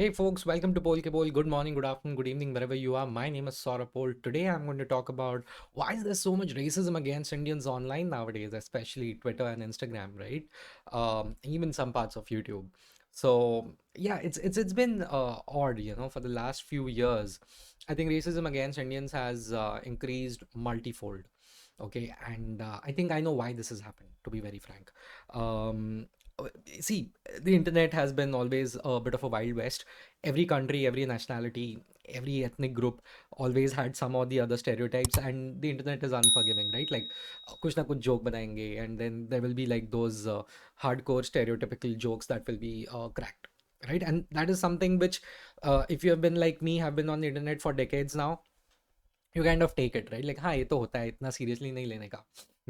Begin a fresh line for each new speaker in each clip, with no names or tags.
Hey folks, welcome to Pol Ke Pol. Good morning, good afternoon, good evening, wherever you are. My name is Saurabh Pol. Today I'm going to talk about why is there so much racism against Indians online nowadays, especially Twitter and Instagram, right? Even some parts of YouTube. So yeah, it's been odd, for the last few years. I think racism against Indians has increased multifold. Okay, and I think I know why this has happened, to be very frank. Um, See, the internet has been always a bit of a wild west. Every country, every nationality, every ethnic group always had some or the other stereotypes, and the internet is unforgiving, right? Like kuch na kuch joke banayenge, and then there will be like those hardcore stereotypical jokes that will be cracked, right? And that is something which, if you have been like me, have been on the internet for decades now, you kind of take it, right? Like, हाँ ये तो होता है, इतना seriously नहीं लेने का.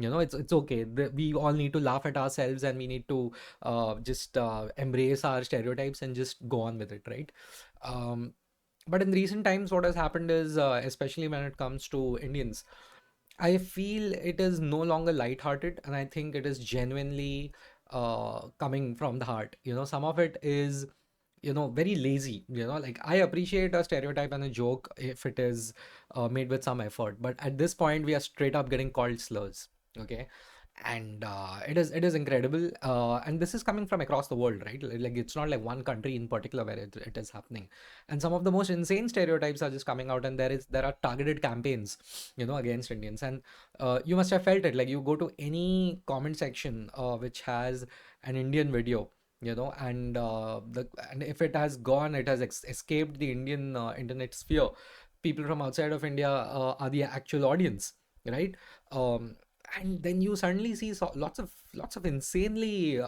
It's okay. We all need to laugh at ourselves, and we need to just embrace our stereotypes and just go on with it, right? Um, but in recent times, what has happened is, especially when it comes to Indians, I feel it is no longer lighthearted, and I think it is genuinely coming from the heart. Some of it is, very lazy. Like I appreciate a stereotype and a joke if it is made with some effort, but at this point, we are straight up getting called slurs. Okay. And it is incredible, and this is coming from across the world, right? Like it's not like one country in particular where it is happening, and some of the most insane stereotypes are just coming out, and there are targeted campaigns, against Indians. And you must have felt it. Like you go to any comment section which has an Indian video, and if it has gone, it has escaped the Indian internet sphere. People from outside of India are the actual audience, right? um, and then you suddenly see lots of insanely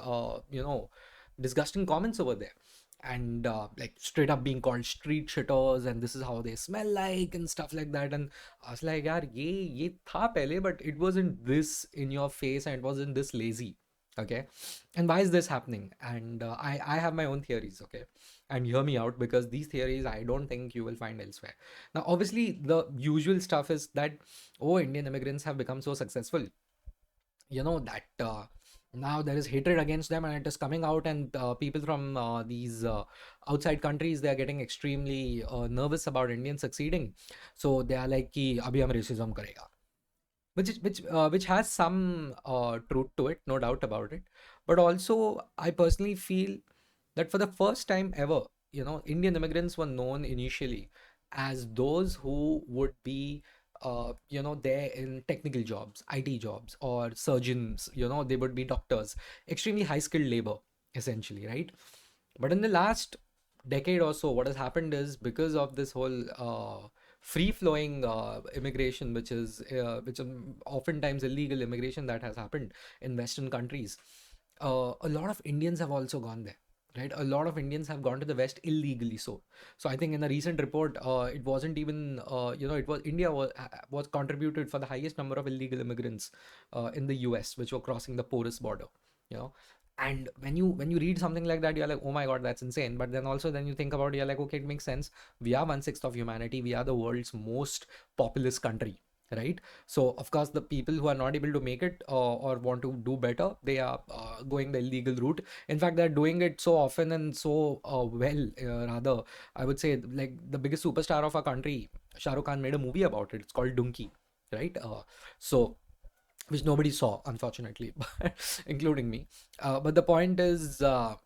disgusting comments over there, and like straight up being called street shitters, and this is how they smell like and stuff like that. And I was like, yaar, ye tha pehle, but it wasn't this in your face, and it wasn't this lazy. Okay. And why is this happening? And I have my own theories. Okay. And hear me out, because these theories I don't think you will find elsewhere. Now obviously the usual stuff is that, oh, Indian immigrants have become so successful, that now there is hatred against them, and it is coming out, and people from these outside countries, they are getting extremely nervous about Indians succeeding. So they are like ki abhi hum racism karega, which has some truth to it, no doubt about it. But also I personally feel that for the first time ever, Indian immigrants were known initially as those who would be there in technical jobs, IT jobs, or surgeons. They would be doctors, extremely high skilled labor, essentially, right? But in the last decade or so, what has happened is, because of this whole free flowing immigration, which oftentimes illegal immigration that has happened in Western countries, a lot of Indians have also gone there. Right, a lot of Indians have gone to the West illegally. So I think in a recent report, it wasn't even it was India was contributed for the highest number of illegal immigrants in the US, which were crossing the porous border. You know, and when you read something like that, you're like, oh my god, that's insane. But then also, then you think about it, you're like, okay, it makes sense. We are 1/6 of humanity. We are the world's most populous country, right? So of course, the people who are not able to make it, or want to do better, they are going the illegal route. In fact, they're doing it so often and so well, rather, I would say, like the biggest superstar of our country, Shah Rukh Khan, made a movie about it. It's called Dunki, right? So which nobody saw, unfortunately, including me. But the point is, I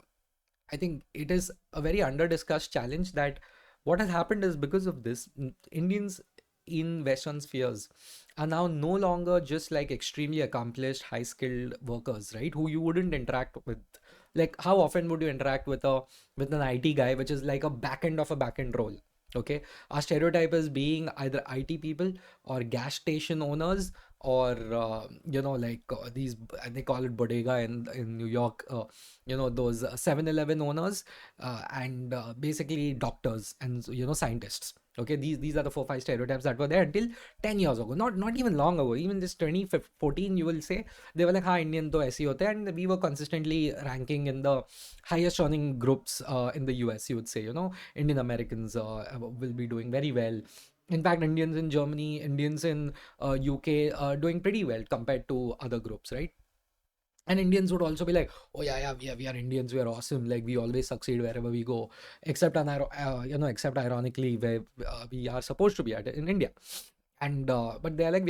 think it is a very under discussed challenge that what has happened is, because of this, Indians in Western spheres are now no longer just like extremely accomplished, high skilled workers, right? Who you wouldn't interact with. Like, how often would you interact with an IT guy, which is like a back end of a back end role? Okay, our stereotype is being either IT people, or gas station owners, or like these, they call it bodega in New York, those 7-Eleven owners, and basically doctors and scientists. Okay, these are the 4 5 stereotypes that were there until 10 years ago, not even long ago, even just 2014, you will say. They were like, ha, Indian to aise hote hain, and we were consistently ranking in the highest earning groups in the US, you would say. Indian Americans will be doing very well. In fact, Indians in Germany, Indians in UK are doing pretty well compared to other groups, right? And Indians would also be like, oh yeah, yeah, we are Indians, we are awesome, like we always succeed wherever we go, except except ironically where we are supposed to be at in India. And but they're like,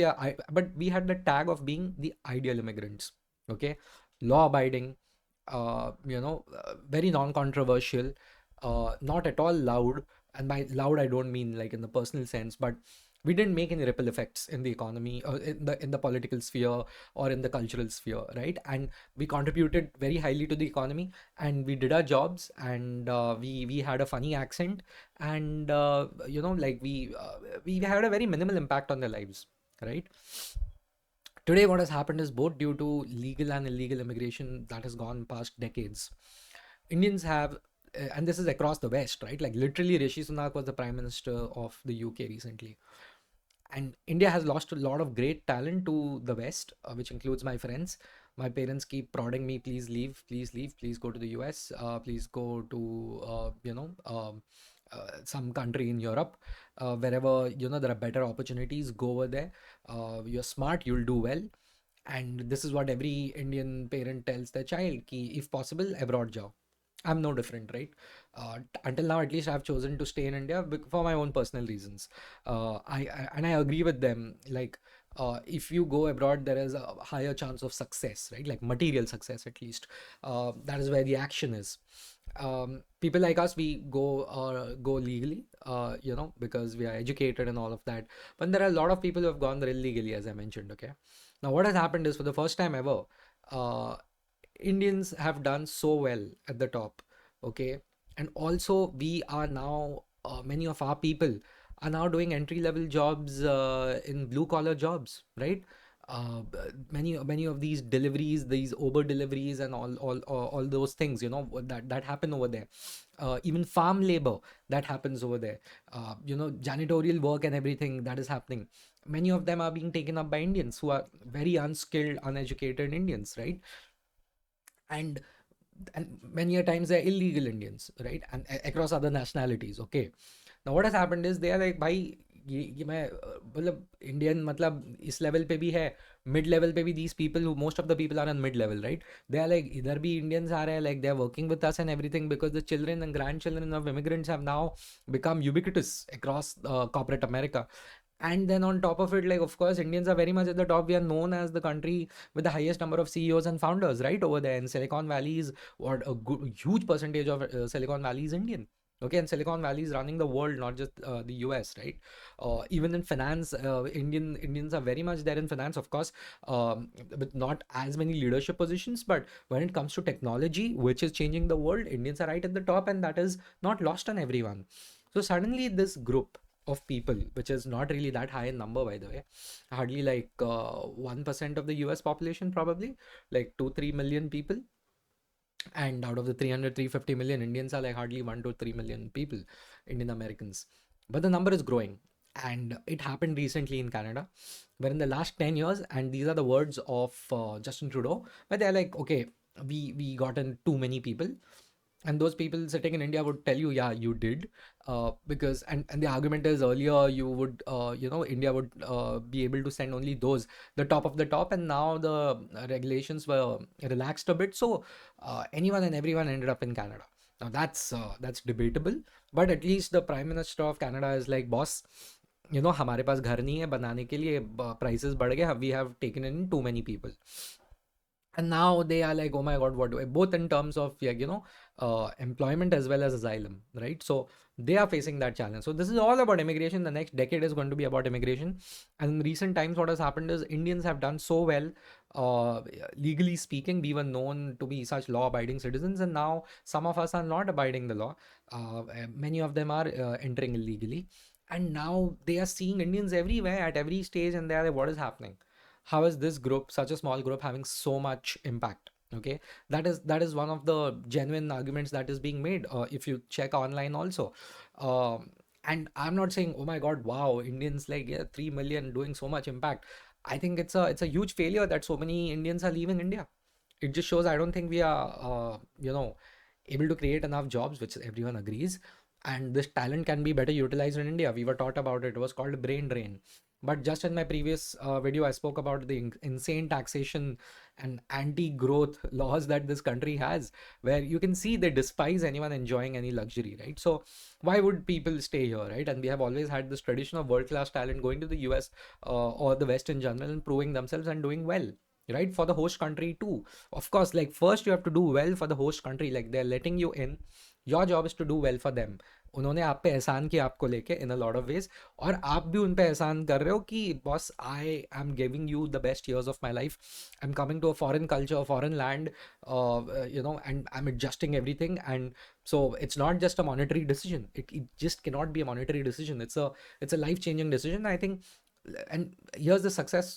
but we had the tag of being the ideal immigrants. Okay, law abiding, very non-controversial, not at all loud. And by loud I don't mean like in the personal sense, but we didn't make any ripple effects in the economy or in the political sphere or in the cultural sphere, right? And we contributed very highly to the economy, and we did our jobs, and we had a funny accent, and like we had a very minimal impact on their lives, right? Today what has happened is, both due to legal and illegal immigration that has gone past decades, Indians have, and this is across the West, right? Like literally, Rishi Sunak was the Prime Minister of the UK recently. And India has lost a lot of great talent to the West, which includes my friends. My parents keep prodding me, please leave, please leave, please go to the US, please go to, some country in Europe, wherever, there are better opportunities, go over there. You're smart, you'll do well. And this is what every Indian parent tells their child, ki if possible, abroad jao. I'm no different, right? Until now, at least I've chosen to stay in India for my own personal reasons. I agree with them. Like, if you go abroad, there is a higher chance of success, right? Like material success, at least. That is where the action is. People like us, we go legally, because we are educated and all of that. But there are a lot of people who have gone there illegally, as I mentioned. Okay. Now, what has happened is, for the first time ever, uh, Indians have done so well at the top, okay? And also, we are now, many of our people are now doing entry level jobs, in blue collar jobs, right? Many of these deliveries, these Uber deliveries, and all those things, that happen over there. Even farm labor that happens over there. Janitorial work and everything that is happening. Many of them are being taken up by Indians who are very unskilled, uneducated Indians, right? and and many a times they're illegal Indians, right? And across other nationalities. Okay. Now what has happened is, they are like, भाई ये मैं मतलब Indian मतलब इस level पे भी है, mid level पे भी, these people who most of the people are on mid level, right? They are like, इधर भी Indians आ रहे हैं, like they are working with us and everything, because the children and grandchildren of immigrants have now become ubiquitous across corporate America. And then on top of it, like, of course, Indians are very much at the top. We are known as the country with the highest number of CEOs and founders, right? Over there in Silicon Valley is what a huge percentage of Silicon Valley is Indian. Okay, and Silicon Valley is running the world, not just the US, right? Even in finance, Indians are very much there in finance, of course, with not as many leadership positions. But when it comes to technology, which is changing the world, Indians are right at the top, and that is not lost on everyone. So suddenly, this group of people, which is not really that high in number, by the way, hardly like 1% of the US population, probably like 2-3 million people. And out of the 300-350 million, Indians are like hardly 1 to 3 million people, Indian Americans. But the number is growing. And it happened recently in Canada, where in the last 10 years, and these are the words of Justin Trudeau, where they're like, okay, we gotten too many people. And those people sitting in India would tell you, yeah, you did, because and the argument is, earlier you would, India would be able to send only those, the top of the top, and now the regulations were relaxed a bit, so anyone and everyone ended up in Canada. Now that's debatable, but at least the Prime Minister of Canada is like, boss, हमारे पास घर नहीं है बनाने के लिए, prices बढ़ गए, we have taken in too many people. And now they are like, oh my god, what do I, both in terms of, yeah, employment as well as asylum, right? So they are facing that challenge. So this is all about immigration. The next decade is going to be about immigration. And in recent times, what has happened is, Indians have done so well, uh, legally speaking. We were known to be such law abiding citizens, and now some of us are not abiding the law. Many of them are entering illegally, and now they are seeing Indians everywhere at every stage, and they are like, what is happening? How is this group, such a small group, having so much impact? Okay, that is one of the genuine arguments that is being made, if you check online also. And I'm not saying, oh my god, wow, Indians, like, yeah, 3 million doing so much impact. I think it's a huge failure that so many Indians are leaving India. It just shows, I don't think we are, able to create enough jobs, which everyone agrees. And this talent can be better utilized in India. We were taught about it. It was called brain drain. But just in my previous video, I spoke about the insane taxation and anti-growth laws that this country has, where you can see they despise anyone enjoying any luxury, right? So why would people stay here, right? And we have always had this tradition of world-class talent going to the US or the West in general and proving themselves and doing well, right? For the host country too. Of course, like first you have to do well for the host country, like they're letting you in. Your job is to do well for them. उन्होंने आप पे एहसान किया आपको लेके इन a lot of ways, और आप भी उन पे एहसान कर रहे हो कि boss I am giving you the best years of my life, I am coming to a foreign culture, foreign land, you know, and I'm adjusting everything. And so it's not just a monetary decision. It just cannot be a monetary decision. It's a life changing decision, I think. And here's the success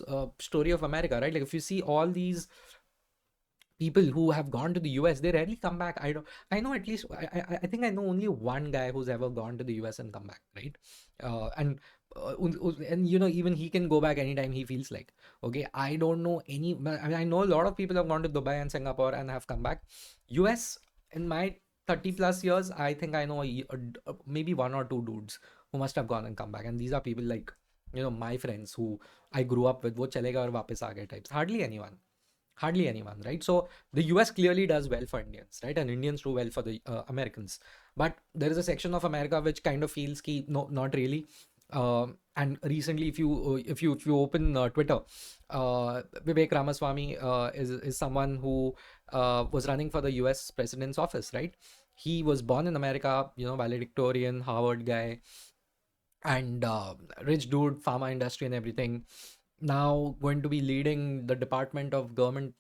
story of America, right? Like if you see all these people who have gone to the US, they rarely come back. I know at least, I think I know only one guy who's ever gone to the US and come back, right? And you know, even he can go back anytime he feels like. Okay, I don't know any. I mean, I know a lot of people have gone to Dubai and Singapore and have come back. US, in my 30 plus years, I think I know maybe one or two dudes who must have gone and come back, and these are people like, you know, my friends who I grew up with. वो चलेगा और वापस आ गए types. Hardly anyone, right? So the US clearly does well for Indians, right? And Indians do well for the Americans. But there is a section of America which kind of feels ki no, not really. And recently, if you open Twitter, Vivek Ramaswamy is someone who was running for the US president's office, right? He was born in America, you know, valedictorian, Harvard guy, and rich dude, pharma industry and everything. Now going to be leading the Department of Government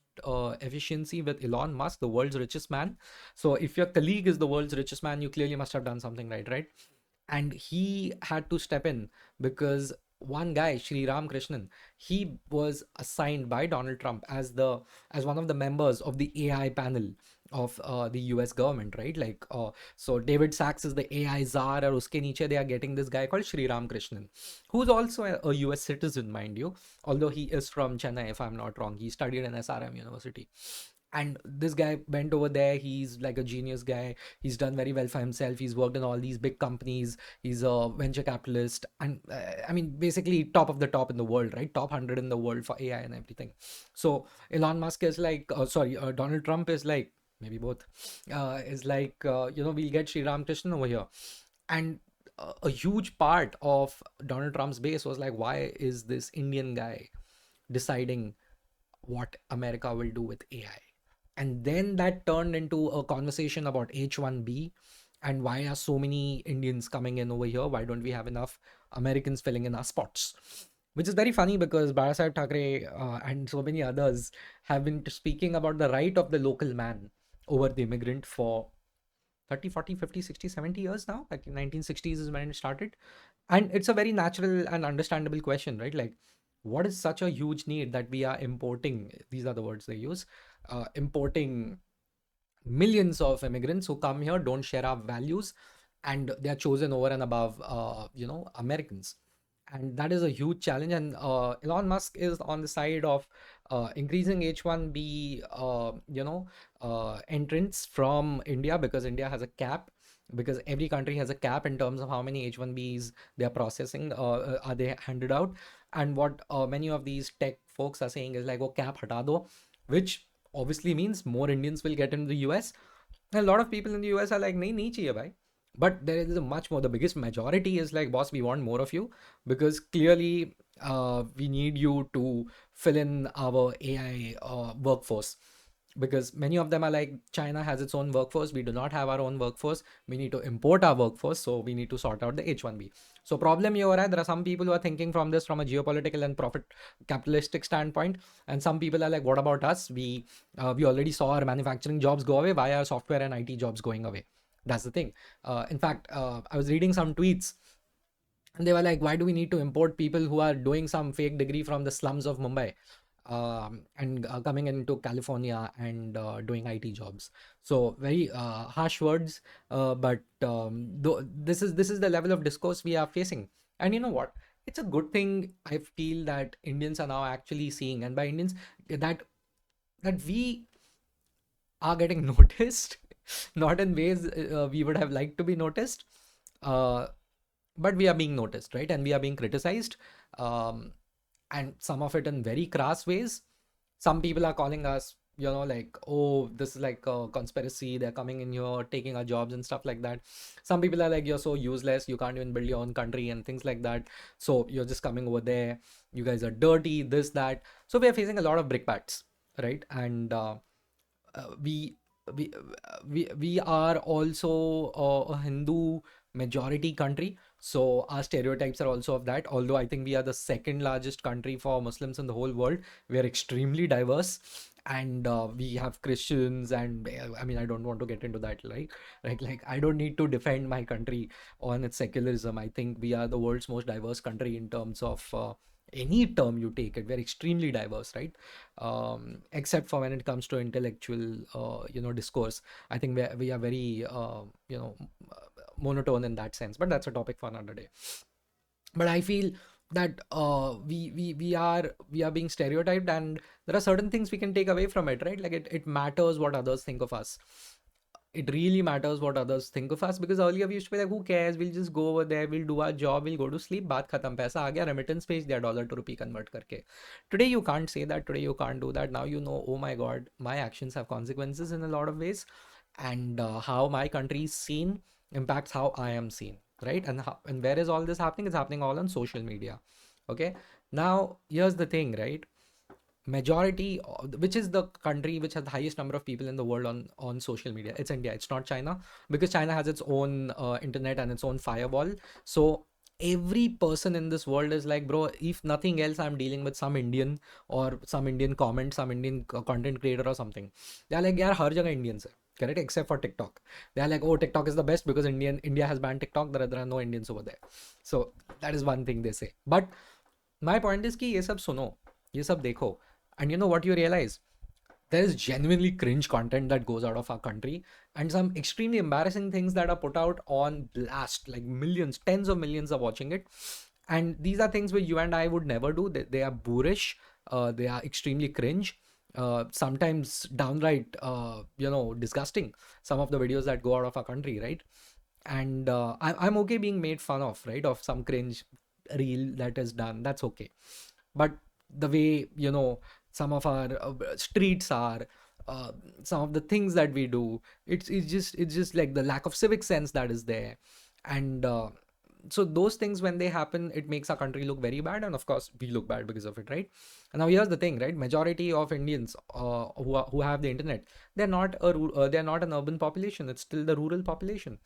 Efficiency with Elon Musk, the world's richest man. So if your colleague is the world's richest man, you clearly must have done something right, right? And he had to step in because one guy, Sri Ram Krishnan, he was assigned by Donald Trump as one of the members of the AI panel of the US government, right? Like so David Sachs is the AI czar, or uske niche they are getting this guy called Sri Ram Krishnan, who's also a US citizen, mind you, although he is from Chennai, if I'm not wrong. He studied in SRM University. And this guy went over there. He's like a genius guy. He's done very well for himself. He's worked in all these big companies. He's a venture capitalist. And I mean, basically top of the top in the world, right? Top 100 in the world for AI and everything. So Elon Musk is like, Donald Trump is like, maybe both, is like, you know, we'll get Sri Ramakrishnan over here. And a huge part of Donald Trump's base was like, why is this Indian guy deciding what America will do with AI? And then that turned into a conversation about H1B and why are so many Indians coming in over here? Why don't we have enough Americans filling in our spots? Which is very funny because Barasaheb Thackeray and so many others have been speaking about the right of the local man over the immigrant for 30, 40, 50, 60, 70 years now. Like 1960s is when it started. And it's a very natural and understandable question, right? Like, what is such a huge need that we are importing? These are the words they use. Importing millions of immigrants who come here, don't share our values, and they are chosen over and above, you know, Americans. And that is a huge challenge. And Elon Musk is on the side of increasing H1B, you know, entrants from India, because India has a cap. Because every country has a cap in terms of how many H1Bs they are processing, are they handed out. And what many of these tech folks are saying is like, oh, cap hata do, which obviously means more Indians will get into the US. And a lot of people in the US are like, nahi chahiye bhai. But there is a much more, the biggest majority is like, boss, we want more of you, because clearly we need you to fill in our AI workforce. Because many of them are like, China has its own workforce, we do not have our own workforce, we need to import our workforce, so we need to sort out the H1B. So problem here, there are some people who are thinking from this from a geopolitical and profit capitalistic standpoint, and some people are like, what about us? We already saw our manufacturing jobs go away, why are software and IT jobs going away? That's the thing. In fact, I was reading some tweets and they were like, why do we need to import people who are doing some fake degree from the slums of Mumbai and coming into California and doing IT jobs? So very harsh words, but this is the level of discourse we are facing. And you know what? It's a good thing, I feel, that Indians are now actually seeing, and by Indians, that we are getting noticed, not in ways we would have liked to be noticed, but we are being noticed, right? And we are being criticized. um, and some of it in very crass ways. Some people are calling us, like, oh, this is like a conspiracy, they're coming in here taking our jobs and stuff like that. Some people are like, you're so useless, you can't even build your own country and things like that, so you're just coming over there, you guys are dirty, this, that. So we are facing a lot of brickbats, right? And we we are also a Hindu majority country, so our stereotypes are also of that. Although I think we are the second largest country for Muslims in the whole world, we are extremely diverse, and we have Christians, and I mean, I don't want to get into that, like I don't need to defend my country on its secularism. I think we are the world's most diverse country in terms of any term you take it. We're extremely diverse, right? Except for when it comes to intellectual discourse. I think we are very monotone in that sense, but that's a topic for another day. But I feel that we are being stereotyped, and there are certain things we can take away from it, right? Like it matters what others think of us. It really matters what others think of us, because earlier we used to be like, who cares, we'll just go over there, we'll do our job, we'll go to sleep, baat khatam, paisa aa gaya, remittance page diya, dollar to rupee convert karke. Today you can't say that, today you can't do that. Now oh my god, my actions have consequences in a lot of ways, and how my country is seen impacts how I am seen, right? And where is all this happening? It's happening all on social media. Okay, now here's the thing, right? Majority, which is the country which has the highest number of people in the world on social media? It's India. It's not China, because China has its own internet and its own firewall. So every person in this world is like, bro, if nothing else, I'm dealing with some Indian, or some Indian comment, some Indian content creator or something. They're like, yaar, har jagah Indians hai, correct, except for TikTok. They're like, oh, TikTok is the best because India has banned TikTok, there are no Indians over there. So that is one thing they say. But my point is कि ये सब सुनो, ये सब देखो, and you know what you realize? There is genuinely cringe content that goes out of our country, and some extremely embarrassing things that are put out on blast. Like millions, tens of millions are watching it. And these are things where you and I would never do. They are boorish. They are extremely cringe. Sometimes downright, disgusting. Some of the videos that go out of our country, right? And I'm okay being made fun of, right? Of some cringe reel that is done. That's okay. But the way, some of our streets are, uh, some of the things that we do, it's just like the lack of civic sense that is there. And so those things, when they happen, it makes our country look very bad, and of course we look bad because of it, right? And now here's the thing, right? Majority of Indians who have the internet, they're not an urban population. It's still the rural population.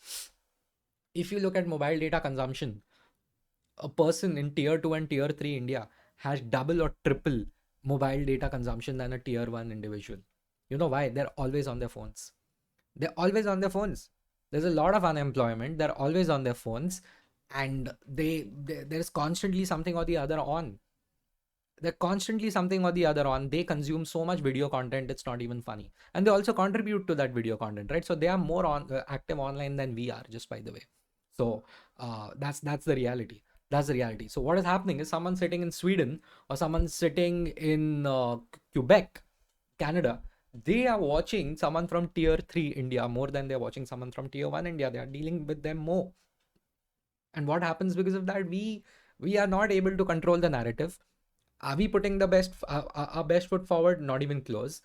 If you look at mobile data consumption, a person in tier 2 and tier 3 India has double or triple mobile data consumption than a tier 1 individual. You know why? They're always on their phones. They're always on their phones. There's a lot of unemployment. They're always on their phones, and there's constantly something or the other on. They're constantly something or the other on. They consume so much video content, it's not even funny. And they also contribute to that video content, right? So they are more active online than we are, just by the way. So that's the reality. That's the reality. So what is happening is, someone sitting in Sweden, or someone sitting in Quebec, Canada, they are watching someone from tier 3 India more than they're watching someone from tier 1 India. They are dealing with them more. And what happens because of that? We are not able to control the narrative. Are we putting the best our best foot forward? Not even close.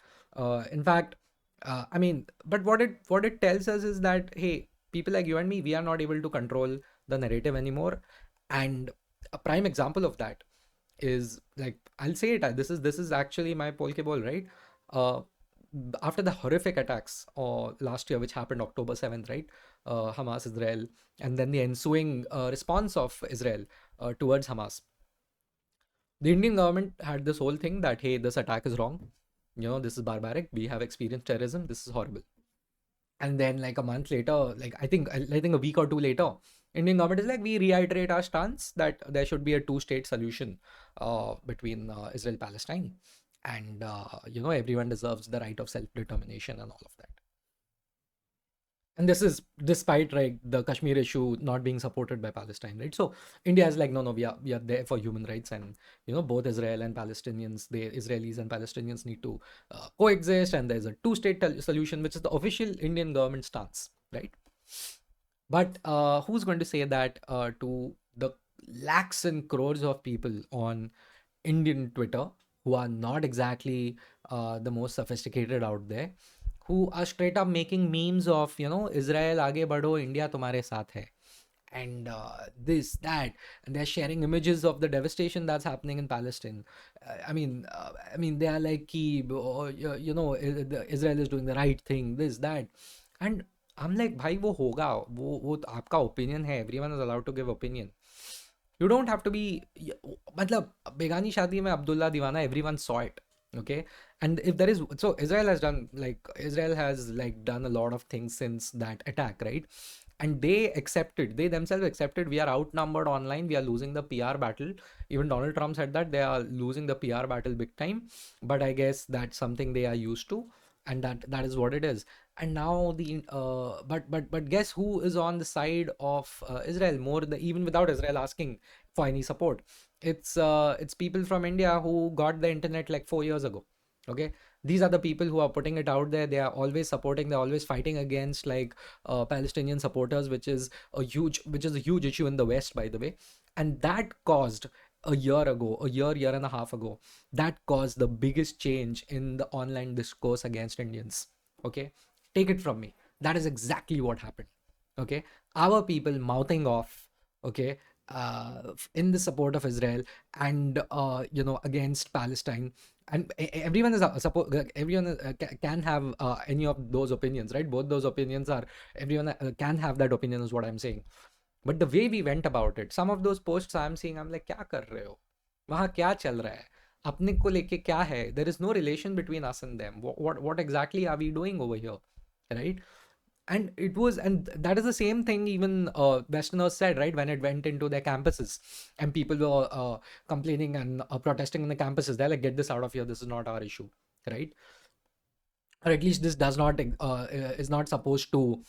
In fact, I mean, but what it tells us is that, hey, people like you and me, we are not able to control the narrative anymore. And a prime example of that is, like, I'll say it, this is actually my poll ke bol, right? uh, After the horrific attacks last year, which happened October 7th, right? Hamas, Israel, and then the ensuing response of Israel towards Hamas. The Indian government had this whole thing that, hey, this attack is wrong. This is barbaric. We have experienced terrorism. This is horrible. And then, like a month later, like I think a week or two later, Indian government is like, we reiterate our stance that there should be a two-state solution between Israel Palestine, and everyone deserves the right of self-determination and all of that. And this is despite, right, the Kashmir issue not being supported by Palestine, right? So India is like, no, no, we are there for human rights, and both Israel and Palestinians, the Israelis and Palestinians need to coexist, and there's a two-state solution, which is the official Indian government stance, right? But who's going to say that to the lakhs and crores of people on Indian Twitter who are not exactly the most sophisticated out there, who are straight up making memes of, Israel aage badho, India tumhare saath hai, and this, that, and they're sharing images of the devastation that's happening in Palestine. I mean, they are like, Israel is doing the right thing, this, that, and I'm like, भाई वो होगा, वो तो आपका opinion है, everyone is allowed to give opinion. You don't have to be, मतलब बेगानी शादी में अब्दुल्ला दीवाना, everyone saw it, okay? And if there is, so Israel has like done a lot of things since that attack, right? And they themselves accepted, we are outnumbered online, we are losing the PR battle. Even Donald Trump said that they are losing the PR battle big time, but I guess that's something they are used to, and that is what it is. And now but guess who is on the side of Israel, even without Israel asking for any support? It's people from India who got the internet like 4 years ago. Okay, these are the people who are putting it out there. They are always supporting, they're always fighting against like Palestinian supporters, which is a huge issue in the West, by the way. And that caused year and a half ago, that caused the biggest change in the online discourse against Indians. Okay, take it from me, that is exactly what happened. Okay, our people mouthing off, okay, in the support of Israel, and against Palestine. And everyone is everyone can have any of those opinions, right? Both those opinions are, everyone can have that opinion, is what I'm saying. But the way we went about it, some of those posts I'm seeing, I'm like, क्या कर रहे हो, वहाँ क्या चल रहा है, अपने को लेके क्या है? There is no relation between us and them. What exactly are we doing over here, right? And that is the same thing even Westerners said, right, when it went into their campuses, and people were complaining and protesting in the campuses. They're like, get this out of here, this is not our issue, right? Or at least this does not is not supposed to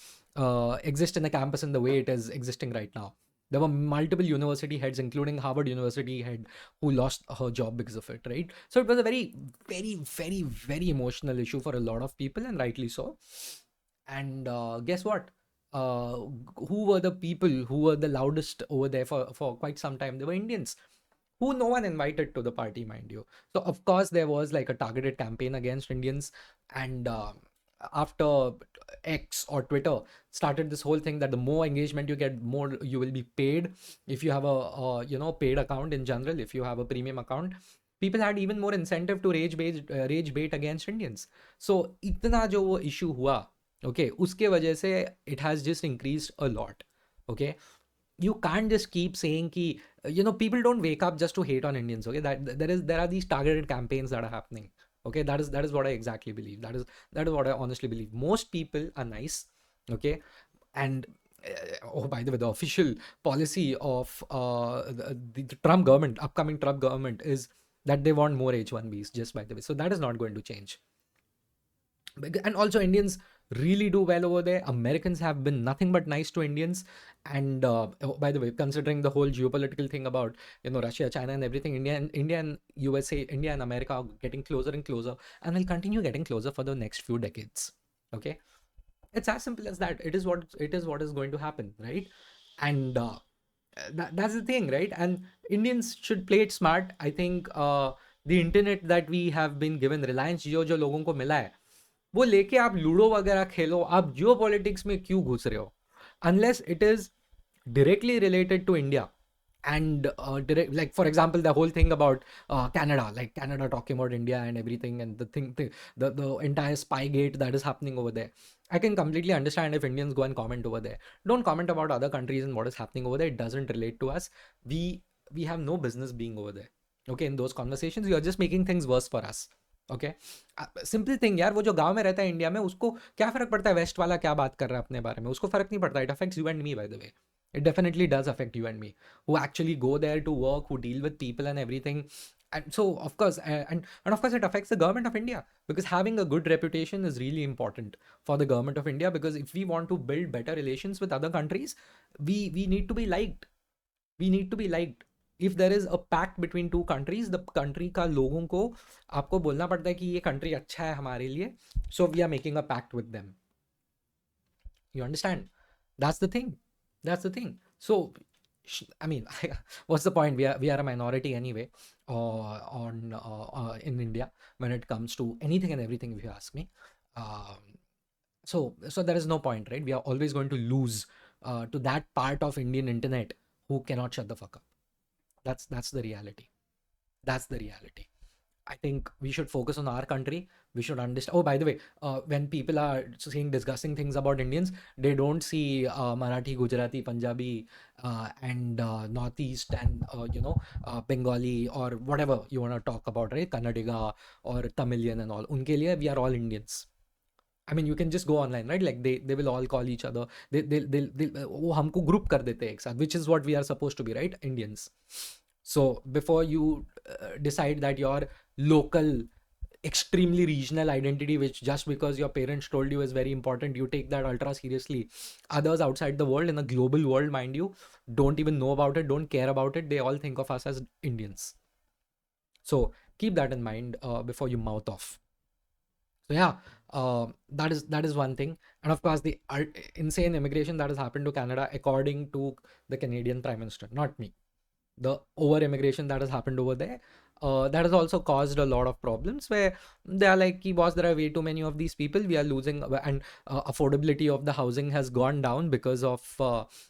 exist in the campus in the way it is existing right now. There were multiple university heads, including Harvard University head, who lost her job because of it, right? So it was a very, very, very, very emotional issue for a lot of people, and rightly so. And guess what? Uh, who were the people who were the loudest over there for quite some time? They were Indians, who no one invited to the party, mind you. So of course there was like a targeted campaign against Indians, and after X or Twitter started this whole thing that the more engagement you get, more you will be paid. If you have a paid account in general, if you have a premium account, people had even more incentive to rage bait against Indians. So इतना जो वो issue हुआ, okay, उसके वजह से it has just increased a lot. Okay, you can't just keep saying ki, people don't wake up just to hate on Indians. Okay, that there are these targeted campaigns that are happening. Okay, that is what I exactly believe. That is what I honestly believe. Most people are nice. Okay, and oh, by the way, the official policy of the Trump government, upcoming Trump government, is that they want more H1Bs, just by the way. So that is not going to change. And also Indians really do well over there. Americans have been nothing but nice to Indians. And oh, by the way, considering the whole geopolitical thing about Russia, China, and everything, India and USA, India and America are getting closer and closer, and will continue getting closer for the next few decades. Okay, it's as simple as that. It is what is going to happen, right? And that's the thing, right? And Indians should play it smart. I think the internet that we have been given, Reliance Jio जो लोगों को मिला है, वो लेके आप ludo वगैरह खेलो, आप जियो पॉलिटिक्स में क्यों घुस रहे हो, unless it is directly related to India. And like for example, the whole thing about Canada, like Canada talking about India and everything, and the entire spy gate that is happening over there. I can completely understand if Indians go and comment over there. Don't comment about other countries and what is happening over there. It doesn't relate to us. We have no business being over there. Okay, in those conversations, you are just making things worse for us. Okay, simple thing यार, वो जो गांव में रहता है India में, उसको क्या फर्क पड़ता है वेस्ट वाला क्या बात कर रहा है अपने बारे में? उसको फर्क नहीं पड़ता. It affects you and me, by the way. It definitely does affect you and me, who actually go there to work, who deal with people and everything. And so of course, and of course it affects the government of India, because having a good reputation is really important for the government of India, because if we want to build better relations with other countries, we need to be liked. We need to be liked. If there is a pact between two countries, the country का लोगों को आपको बोलना पड़ता है कि ये country अच्छा है हमारे लिए, so we are making a pact with them. You understand? That's the thing. So I mean, what's the point? We are a minority anyway, on in India when it comes to anything and everything. If you ask me, um, so there is no point, right? We are always going to lose to that part of Indian internet who cannot shut the fuck up. That's the reality. That's the reality. I think we should focus on our country. We should understand. Oh, by the way, when people are saying discussing things about Indians, they don't see Marathi, Gujarati, Punjabi, and Northeast, and Bengali, or whatever you want to talk about, right? Kannadiga or Tamilian and all. Unke liye, we are all Indians. I mean, you can just go online, right? Like they will all call each other. They वो हमको group कर देते हैं एक साथ, which is what we are supposed to be, right? Indians. So before you decide that your local, extremely regional identity, which just because your parents told you is very important, you take that ultra seriously. Others outside the world, in a global world, mind you, don't even know about it, don't care about it. They all think of us as Indians. So keep that in mind before you mouth off. So yeah, that is one thing, and of course the insane immigration that has happened to Canada, according to the Canadian Prime Minister, not me. The over immigration that has happened over there, that has also caused a lot of problems where they are like, "Ki boss, there are way too many of these people. We are losing, and affordability of the housing has gone down because of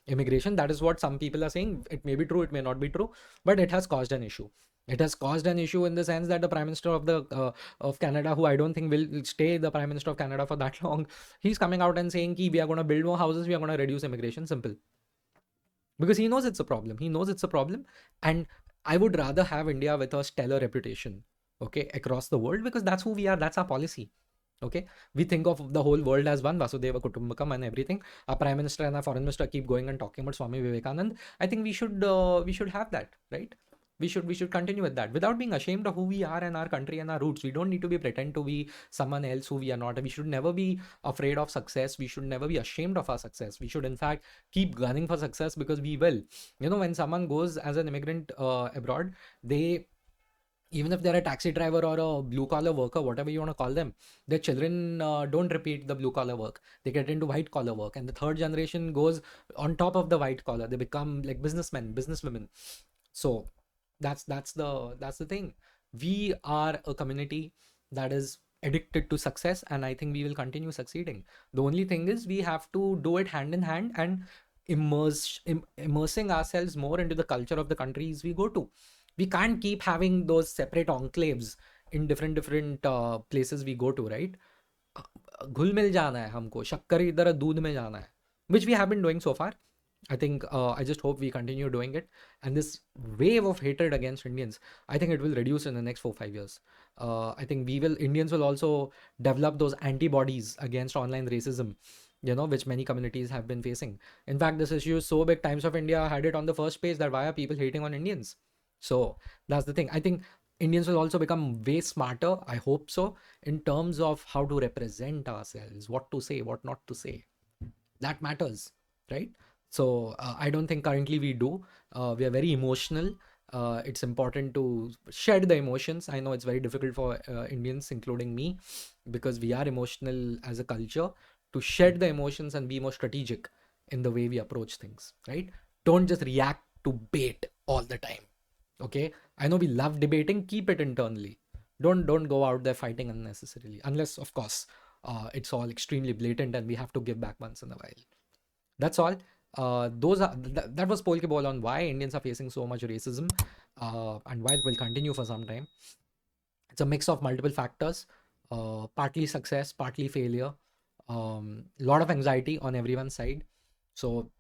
immigration." That is what some people are saying. It may be true, it may not be true, but it has caused an issue. It has caused an issue in the sense that the Prime Minister of Canada, who I don't think will stay the Prime Minister of Canada for that long, he's coming out and saying, "Ki we are going to build more houses, we are going to reduce immigration." Simple. Because he knows it's a problem. He knows it's a problem. And I would rather have India with a stellar reputation, okay, across the world, because that's who we are. That's our policy. Okay, we think of the whole world as one, Vasudeva Kutumbakam and everything. Our Prime Minister and our Foreign Minister keep going and talking about Swami Vivekanand. I think we should have that, right? We should continue with that without being ashamed of who we are and our country and our roots. We don't need to be pretend to be someone else who we are not. We should never be afraid of success. We should never be ashamed of our success. We should in fact keep gunning for success, because we will. When someone goes as an immigrant abroad, they, even if they're a taxi driver or a blue collar worker, whatever you want to call them, their children don't repeat the blue collar work. They get into white collar work, and the third generation goes on top of the white collar. They become like businessmen, businesswomen. So that's the thing. We are a community that is addicted to success, and I think we will continue succeeding. The only thing is we have to do it hand in hand and immersing ourselves more into the culture of the countries we go to. We can't keep having those separate enclaves in different places we go to, right? घुल मिल जाना है हमको, शक्कर की तरह दूध में जाना है, which we have been doing so far. I think I just hope we continue doing it, and this wave of hatred against Indians, I think it will reduce in the next 4-5 years. I think Indians will also develop those antibodies against online racism, which many communities have been facing. In fact, this issue is so big, Times of India had it on the first page, that why are people hating on Indians? So that's the thing. I think Indians will also become way smarter, I hope so, in terms of how to represent ourselves, what to say, what not to say. That matters, right? So I don't think currently we do. We are very emotional. It's important to shed the emotions. I know it's very difficult for Indians, including me, because we are emotional as a culture, to shed the emotions and be more strategic in the way we approach things, right? Don't just react to bait all the time. Okay, I know we love debating. Keep it internally. Don't go out there fighting unnecessarily, unless of course it's all extremely blatant and we have to give back once in a while. That's all. That was Polkeball on why Indians are facing so much racism, and why it will continue for some time. It's a mix of multiple factors, partly success, partly failure, lot of anxiety on everyone's side. So,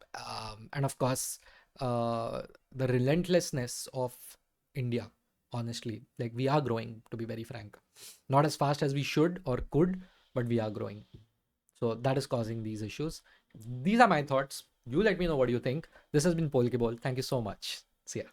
and of course, the relentlessness of India, honestly, like we are growing, to be very frank, not as fast as we should or could, but we are growing. So that is causing these issues. These are my thoughts. You let me know what you think. This has been Polkeball. Thank you so much. See ya.